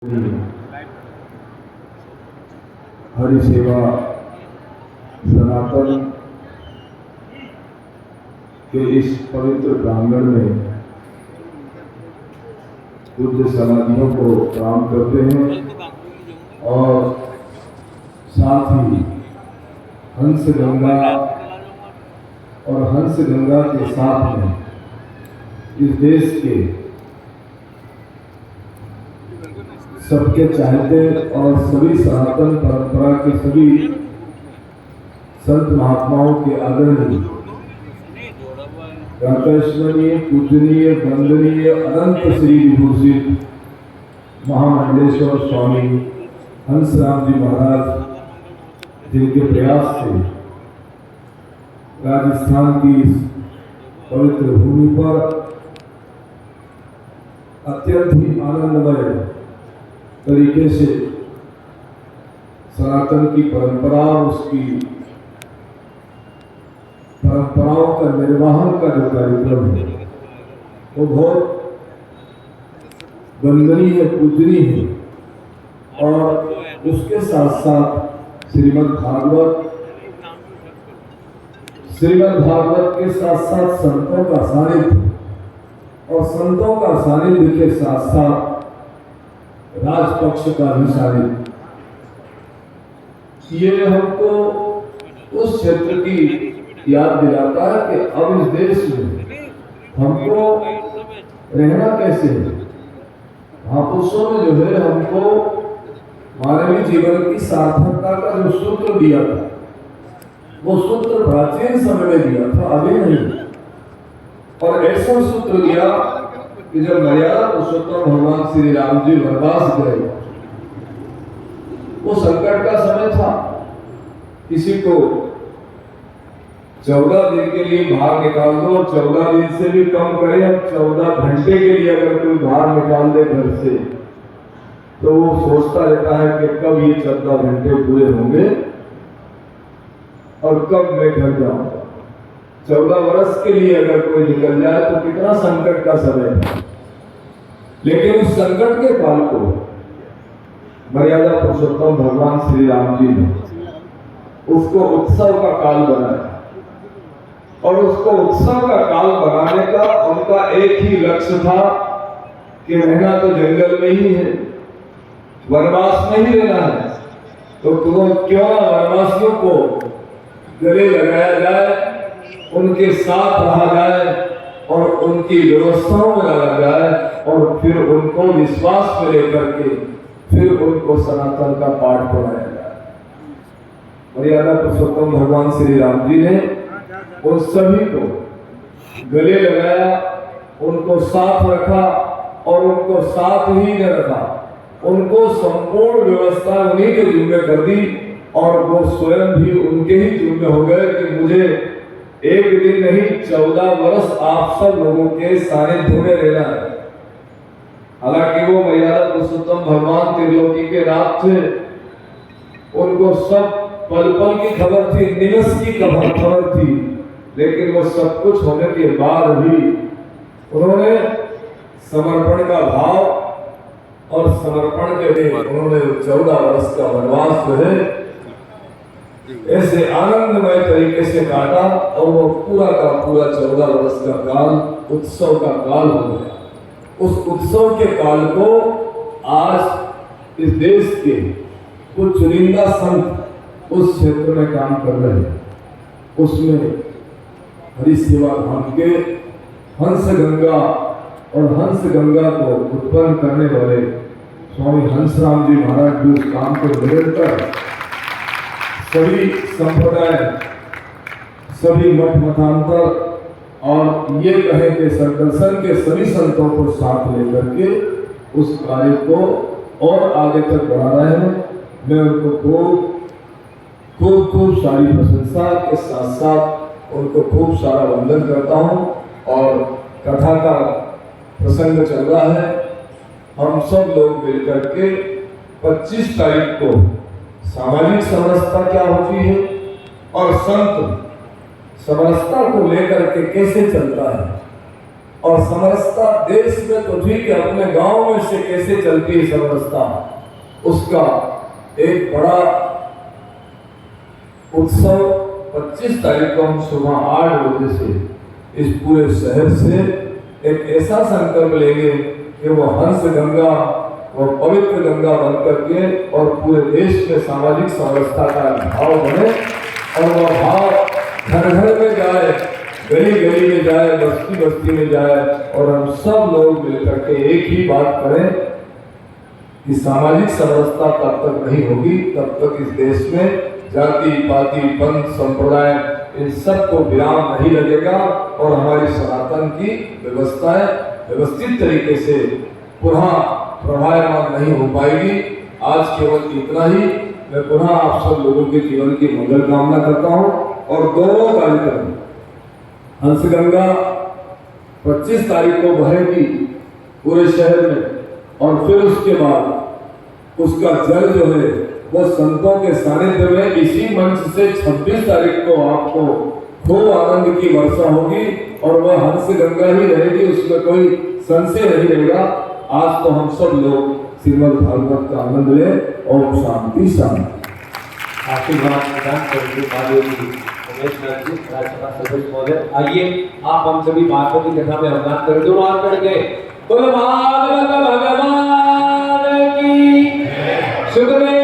हरि सेवा सनातन के इस पवित्र प्रांगण में पूज्य समाधियों को प्रणाम करते हैं और साथ ही हंस गंगा और हंस गंगा के साथ में इस देश के सबके चाहते और सभी सनातन परंपरा के सभी संत महात्माओं के आदरणीय प्रातस्मरणीय पूजनीय वंदनीय अनंत श्री विभूषित महामंडलेश्वर स्वामी हंसराम जी महाराज जिनके प्रयास से राजस्थान की इस पवित्र भूमि पर अत्यंत ही आनंदमय तरीके से सनातन की परंपरा, उसकी परंपराओं का निर्वहन का जो कार्यक्रम है वो बहुत वंदनीय पूजनीय है। और उसके साथ साथ श्रीमद् भागवत के साथ साथ संतों का सानिध्य और संतों का सानिध्य के साथ साथ राजपक्ष का भी सानिध्य, ये हमको उस क्षेत्र की याद दिलाता है कि अब इस देश में हमको रहना कैसे है। महापुरुषों ने जो है हमको मानवीय जीवन की सार्थकता का जो सूत्र दिया था वो सूत्र प्राचीन समय में दिया था, अभी नहीं। और ऐसा सूत्र दिया कि जब मर्यादा पुरुषोत्तम भगवान श्री राम जी वनवास गए, वो संकट का समय था। किसी को 14 दिन के लिए बाहर निकाल दो और 14 दिन से भी कम करे, अब 14 घंटे के लिए अगर कोई बाहर निकाल दे घर से, तो वो सोचता रहता है कि कब ये 14 घंटे पूरे होंगे और कब मैं घर जाऊंगा। 14 वर्ष के लिए अगर कोई निकल जाए तो कितना संकट का समय है। लेकिन उस संकट के काल को मर्यादा पुरुषोत्तम भगवान श्री राम जी ने उसको उत्सव का काल बनाया। और उसको उत्सव का काल बनाने का उनका एक ही लक्ष्य था कि रहना तो जंगल में ही है, वनवास में ही रहना है, तो क्यों ना वनवासियों को गले लगाया जाए, उनके साथ रहा जाए और उनकी व्यवस्थाओं में लगा जाए और फिर उनको विश्वास में लेकर के फिर उनको सनातन का पाठ पढ़ाया जाए। मर्यादा पुरुषोत्तम भगवान श्री राम जी ने उन सभी को गले लगाया, उनको साथ रखा और उनको साथ ही न रखा, उनको संपूर्ण व्यवस्था उन्हीं के जिम्मे कर दी और वो स्वयं भी उनके ही जिम्मे हो गए कि मुझे एक दिन नहीं 14 वर्ष आप सब लोगों के सानिध्य में रहना है। हालांकि वो मर्यादा पुरुषोत्तम भगवान त्रिलोकी के नाथ थे, उनको सब पल पल की खबर थी, निमिष की खबर थी, लेकिन वो सब कुछ होने के बाद भी उन्होंने समर्पण का भाव और समर्पण के लिए उन्होंने 14 वर्ष का वनवास जो है ऐसे आनंदमय तरीके से काटा और वो पूरा का पूरा 14 वर्ष का काल उत्सव का काल हो गया। उस उत्सव के काल को आज इस देश के कुछ चुनिंदा संत उस क्षेत्र में काम कर रहे हैं। उसमें हरि सेवा धाम के हंस गंगा और हंस गंगा को उत्पन्न करने वाले स्वामी हंसराम जी महाराज भी उस काम को निरंतर सभी संप्रदाय, सभी मठ मठांतर और ये कहे कि दर्शन के सभी संतों को साथ लेकर के उस कार्य को और आगे तक बढ़ा रहे हैं। मैं उनको खूब सारी प्रशंसा के साथ साथ उनको खूब सारा वंदन करता हूँ। और कथा का प्रसंग चल रहा है, हम सब लोग मिलकर के 25 तारीख को सामाजिक समरसता क्या होती है और संत समरसता को लेकर के कैसे चलता है, और समरसता देश में तो ठीक है, अपने गांव में से कैसे चलती है समरसता, उसका एक बड़ा उत्सव 25 तारीख को हम सुबह 8 बजे से इस पूरे शहर से एक ऐसा संकल्प लेंगे कि वो हंस गंगा, वो पवित्र गंगा बन करके और पूरे देश में सामाजिक समरसता का भाव बने और वह भाव घर घर में जाए, गली गली में जाए, बस्ती बस्ती में जाए और हम सब लोग मिलकर के एक ही बात करें कि सामाजिक समरसता तब तक नहीं होगी तब तक इस देश में जाति पाति पंथ संप्रदाय इन सब को विराम नहीं लगेगा और हमारी सनातन की व्यवस्थाएं व्यवस्थित तरीके से पुनः प्रभावमान नहीं हो पाएगी। आज केवल इतना ही, मैं पुनः आप सब लोगों के जीवन की मंगल कामना करता हूं और दोनों कार्यक्रम हंसगंगा 25 तारीख को बहेगी पूरे शहर में और फिर उसके बाद उसका जल जो है वो संतों के सानिध्य में इसी मंच से 26 तारीख को आपको खूब आनंद की वर्षा होगी और वह हंस गंगा ही रहेगी, उसमें कोई संशय नहीं रहेगा। आज तो हम सब लोग श्रीमद् भागवत का आनंद लें। ओम शांति शांति। आशीर्वाद प्रदान करके आइए आप हम सभी बातों की कथा में अवदान करें। दोनों हाथ करके बोलो भागवत भगवान की। सुखदेव